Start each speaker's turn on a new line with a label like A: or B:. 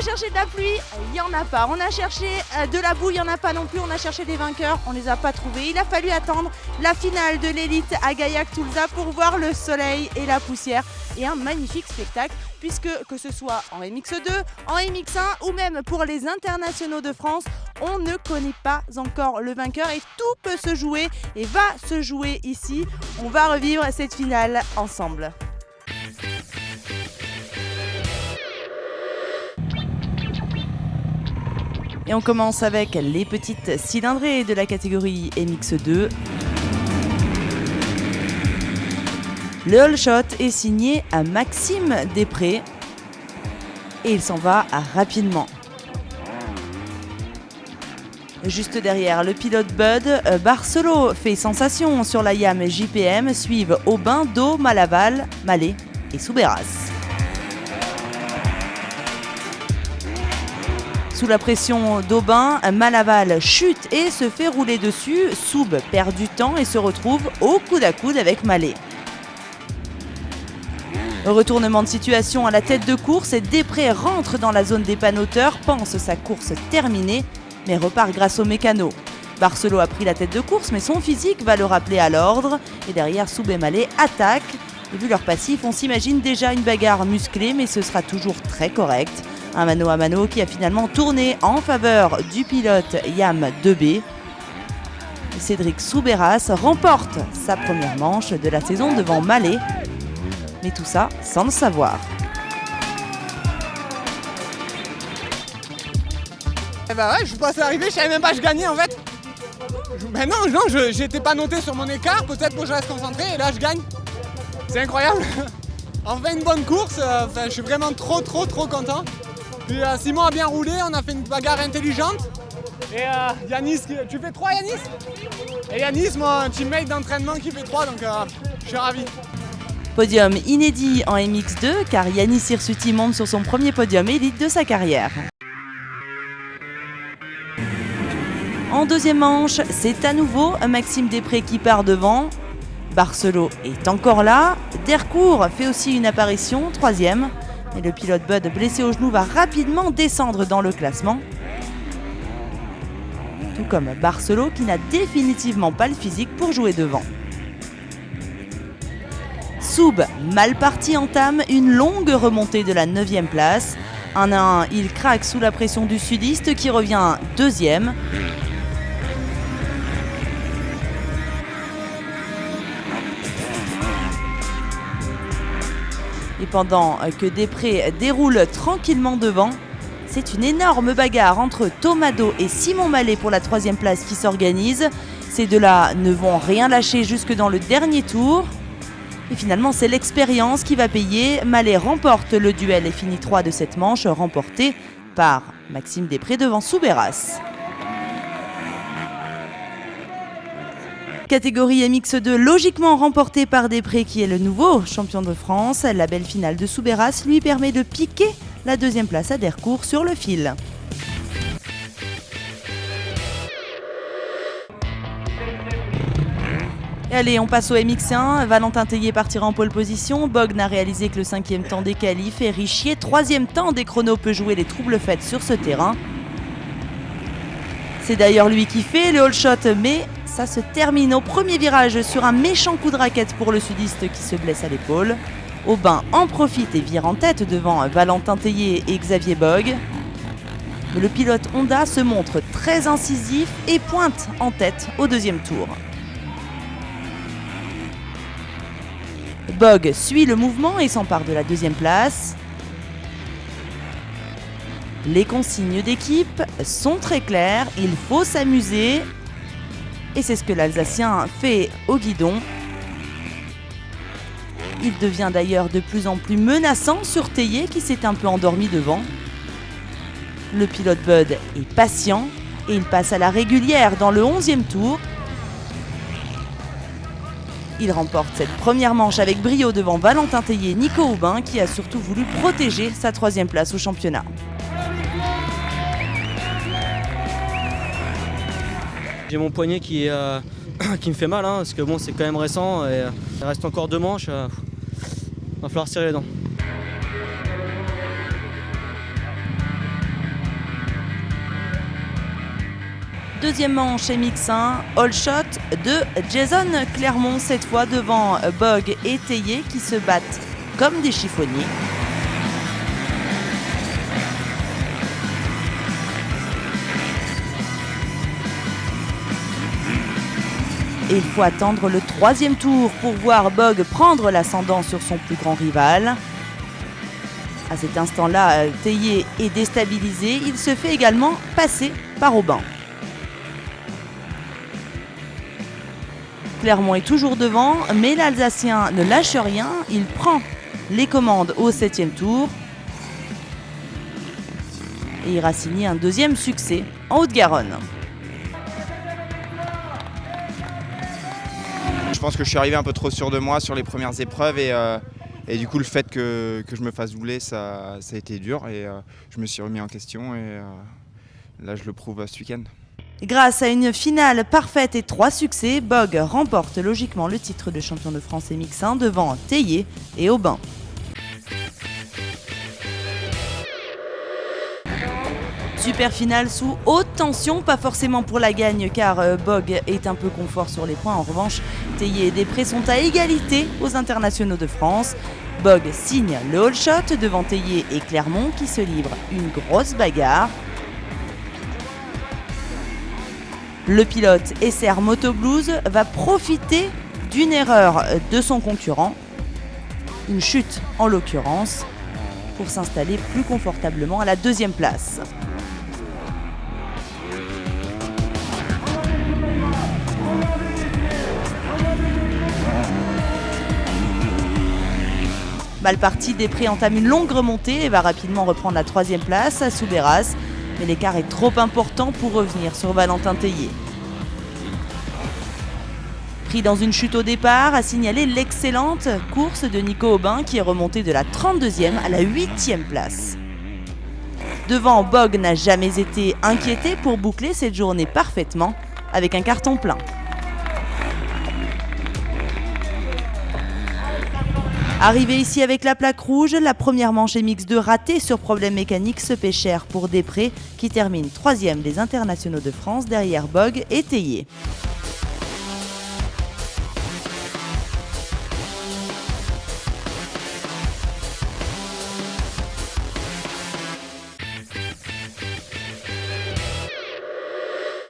A: a cherché de la pluie, il n'y en a pas. On a cherché de la boue, il n'y en a pas non plus. On a cherché des vainqueurs, on ne les a pas trouvés. Il a fallu attendre la finale de l'élite à Gaillac-Toulza pour voir le soleil et la poussière. Et un magnifique spectacle, puisque que ce soit en MX2, en MX1 ou même pour les internationaux de France, on ne connaît pas encore le vainqueur et tout peut se jouer et va se jouer ici. On va revivre cette finale ensemble. Et on commence avec les petites cylindrées de la catégorie MX2. Le all shot est signé à Maxime Després et il s'en va rapidement. Juste derrière le pilote Bud, Barcelo fait sensation sur la YAM JPM, suivent Aubin, Do, Malaval, Mallet et Soubeyras. Sous la pression d'Aubin, Malaval chute et se fait rouler dessus. Soub perd du temps et se retrouve au coude à coude avec Mallet. Retournement de situation à la tête de course et Després rentre dans la zone des panneauteurs, pense sa course terminée, mais repart grâce au mécano. Barcelo a pris la tête de course, mais son physique va le rappeler à l'ordre. Et derrière, Soub et Mallet attaquent. Et vu leur passif, on s'imagine déjà une bagarre musclée, mais ce sera toujours très correct. Un mano à mano qui a finalement tourné en faveur du pilote YAM 2B. Cédric Soubeyras remporte sa première manche de la saison devant Mallet. Mais tout ça sans le savoir.
B: Eh bah ouais, je suis passé arrivé, je savais même pas que je gagnais en fait. Mais non, j'étais pas noté sur mon écart, peut-être que je reste concentré et là je gagne. C'est incroyable. Enfin une bonne course, je suis vraiment trop content. Puis Simon a bien roulé, on a fait une bagarre intelligente. Et Yanis, tu fais 3 Yanis? Et Yanis, moi, un teammate d'entraînement qui fait 3, donc je suis ravi.
A: Podium inédit en MX2 car Yanis Hirsuti monte sur son premier podium élite de sa carrière. En deuxième manche, c'est à nouveau Maxime Després qui part devant. Barcelo est encore là. Dercourt fait aussi une apparition, troisième. Et le pilote Bud, blessé au genou, va rapidement descendre dans le classement. Tout comme Barcelo qui n'a définitivement pas le physique pour jouer devant. Soub, mal parti, entame une longue remontée de la 9e place. 1 à 1, il craque sous la pression du sudiste qui revient deuxième. Et pendant que Després déroule tranquillement devant, c'est une énorme bagarre entre Thomas Do et Simon Mallet pour la 3e place qui s'organise. Ces deux-là ne vont rien lâcher jusque dans le dernier tour. Et finalement, c'est l'expérience qui va payer. Mallet remporte le duel et finit 3 de cette manche, remportée par Maxime Després devant Soubeyras. Catégorie MX2 logiquement remportée par Després qui est le nouveau champion de France. La belle finale de Soubeyras lui permet de piquer la 2e place à Dercourt sur le fil. Et allez, on passe au MX1. Valentin Tellier partira en pole position. Bog n'a réalisé que le 5e temps des qualifs. Et Richier, 3e temps des chronos, peut jouer les troubles faites sur ce terrain. C'est d'ailleurs lui qui fait le all shot, mais ça se termine au premier virage sur un méchant coup de raquette pour le sudiste qui se blesse à l'épaule. Aubin en profite et vire en tête devant Valentin Tellier et Xavier Bog. Mais le pilote Honda se montre très incisif et pointe en tête au 2e tour. Bog suit le mouvement et s'empare de la 2e place. Les consignes d'équipe sont très claires, il faut s'amuser. Et c'est ce que l'Alsacien fait au guidon. Il devient d'ailleurs de plus en plus menaçant sur Tellier qui s'est un peu endormi devant. Le pilote Bud est patient et il passe à la régulière dans le 11e tour. Il remporte cette première manche avec brio devant Valentin Tellier et Nico Aubin qui a surtout voulu protéger sa 3e place au championnat.
C: J'ai mon poignet qui me fait mal, parce que bon, c'est quand même récent et il reste encore 2 manches. Va falloir serrer les dents.
A: Deuxième manche MX1, all shot de Jason Clermont, cette fois devant Bog et Théier qui se battent comme des chiffonniers. Et il faut attendre le troisième tour pour voir Bog prendre l'ascendant sur son plus grand rival. À cet instant-là, Théier est déstabilisé. Il se fait également passer par Aubin. Clermont est toujours devant, mais l'Alsacien ne lâche rien. Il prend les commandes au 7e tour. Et ira signer un deuxième succès en Haute-Garonne.
D: Je pense que je suis arrivé un peu trop sûr de moi sur les premières épreuves et du coup le fait que je me fasse doubler ça a été dur et je me suis remis en question et là je le prouve ce week-end.
A: Grâce à une finale parfaite et 3 succès, Bog remporte logiquement le titre de champion de France MX1 devant Théier et Aubin. Super finale sous haute tension, pas forcément pour la gagne car Bog est un peu confort sur les points. En revanche, Théier et Després sont à égalité aux internationaux de France. Bog signe le all shot devant Théier et Clermont qui se livrent une grosse bagarre. Le pilote SR Moto Blues va profiter d'une erreur de son concurrent, une chute en l'occurrence, pour s'installer plus confortablement à la 2e place. Mal parti, Després entame une longue remontée et va rapidement reprendre la 3e place à Soubeyras. Mais l'écart est trop important pour revenir sur Valentin Théier. Pris dans une chute au départ, a signalé l'excellente course de Nico Aubin qui est remonté de la 32e à la 8e place. Devant, Bog n'a jamais été inquiété pour boucler cette journée parfaitement avec un carton plein. Arrivé ici avec la plaque rouge, la première manche MX2 ratée sur problème mécanique se paie cher pour Després qui termine 3e des internationaux de France derrière Bog et Théier.